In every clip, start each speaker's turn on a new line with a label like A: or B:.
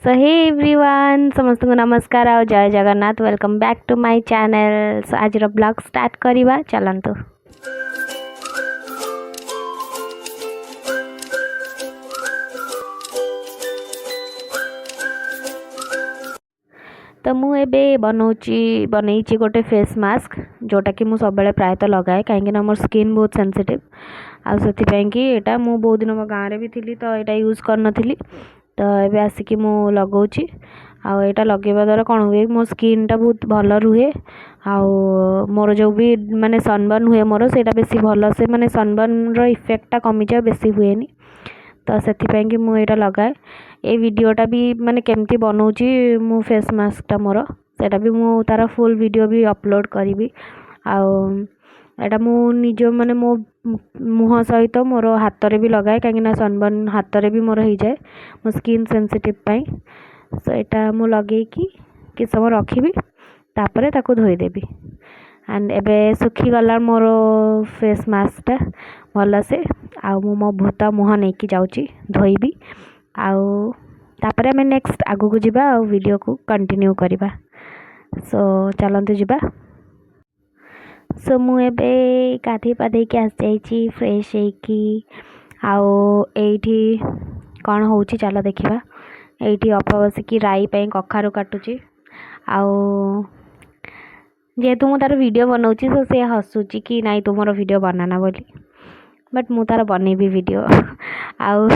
A: सो hey everyone समस्त को नमस्कार और जय Jagannath welcome back to my channel. So आज ब्लॉग स्टार्ट करिबा चलंतु। तो मु एबे बनई गोटे फेस मास्क जोटा कि मु सब बेले प्रायतः लगाए कहीं मोर स्किन बहुत सेंसिटिव आ से कि एटा मु बहुत दिन मो गाँव भी थी तो यहाँ यूज करनी तो ये आसिक मु लगौची आटा लगेवा द्वारा कौन हुए मो स्किनटा बहुत भल रुहे मोर जो भी माने सनबर्न हुए मोर से बेसी भल से माने सनबर्न रो इफेक्टटा कमी जाए बेसी हुए तो से कि मुझे लगाए ये वीडियोटा भी माने केमती बनाऊँगी मु फेस मास्कटा मोर सेटा भी मु तार फुल वीडियो भी अपलोड करी आटा मु निज माने मो मुह सहित मोर हाथ भी लगाए कहीं सनबर्न हाथ भी मोर हो जाए मो स्किन सेंसिटिव पाई सो यहाँ मु लगे कि समय रखी तापर ताको धोईदेवी एंड एबे सुखी गला मोर फेस मास्कटा भल से मो भूत मुह नहीं कि जाऊँगी धोईबी तापर आम नेक्स्ट आगू को जीवा वीडियो को कंटिन्यू करवा। सो चलते जीवा। सो मुझे गाधे पाधे के आसी फ्रेश होठी कौन हो चल देखा ये अपा बसिकी राई कखारु काटुची जेहेतु मु तार वीडियो बनाऊँगी तो सी हसुची कि नाई तुम वीडियो बनाना बोली बट मु तार बनैबी वीडियो आउ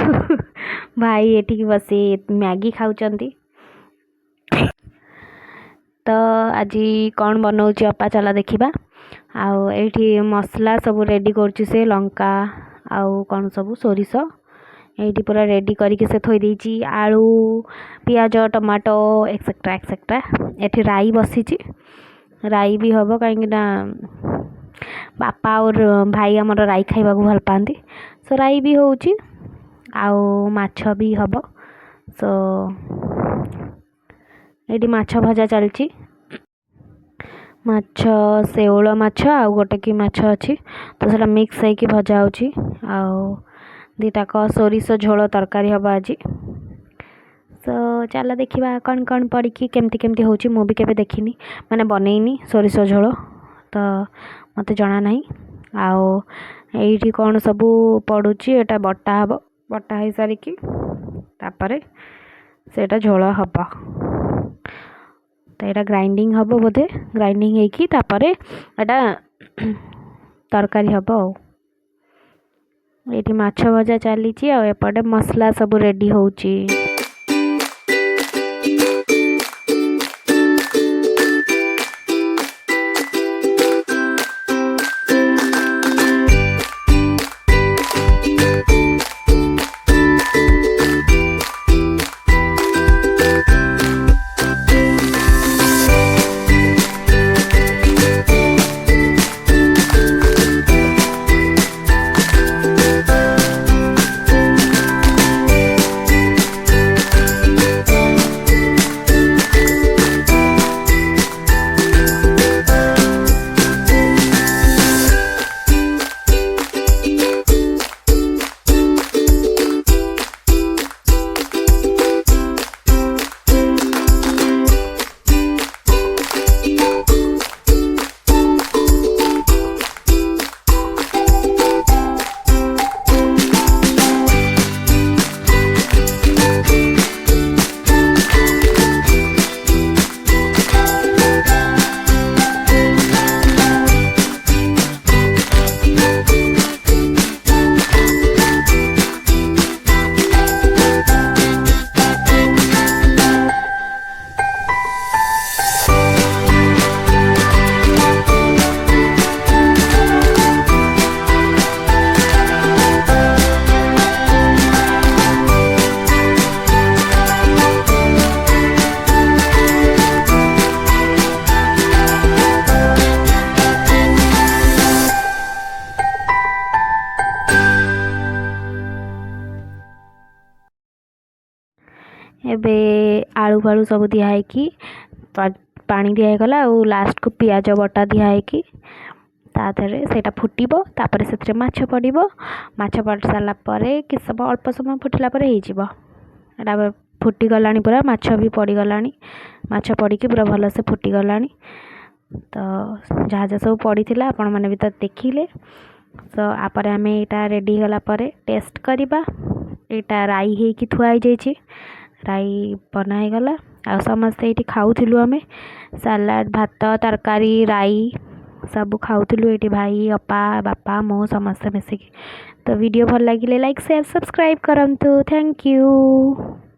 A: भाई एठी बसी मैगी खाऊचंती तो आज कौन बनाऊँगी अपा चला देखा आठी मसला सब रेडी कर से लंका आउ कौन सब सोरिष ये पूरा रेडी करके से थोई देछि आलू पियाज टमाटो एक्सेट्रा एक्सेट्रा एठी राई बसीची राई भी हम कहीं बापा और भाई आमर राई खाइबा भल पाती सो राई भी होची आउ माछ भी हम सो ये माछ भजा चलची माछ शेउल माछ आउ गोटे कि माछ अच्छी तो सला मिक्स होगी भजा होची आउ दीटाक सोरिष झोल तरकारी हम आज सो चल देखा कौन कौन पड़ी केमती केमती होची मु भी केबे देखिनी माने बनैनी सोरिष झोल तो मत जना नहीं आठी कौन सब पड़ुची एटा बटा हम बटा हो सारिकी तापर सेटा झोल हम तो यहाँ ग्राइंडिंग हम बोधे ग्राइंडिंग होगी तापर एटा तरकारी हम ये माछ भजा चली एपटे मसला सब रेडी होची। एबे आलू फालू सब दिखाई पानी दिगला लास्ट को पियाज बटा दिखाई ताधरे सेटा फुटिबो तापर से माछ पड़िबो माछ पड़ सारा कि सब अल्प समय फुटिला एटा फुटिगलानी पूरा माछ भी पड़गलानी माछ पड़ी पूरा भलसे फुटिगलानी तो जहाँ जहाँ सब पड़ी आपण मैंने भी तो देखिले। तो आपर आम यहाँ रेडी गला टेस्ट करवा यहाँ राई होगी थुआई जाइए राई बना गला आ समस्ते ये खाऊलु आम सालाड भात तरकारी राई सब खाऊलु ये भाई अपा बापा मो समस्ते मिसिकी। तो वीडियो भल लगे लाइक शेयर सब्सक्राइब करंतु थैंक यू।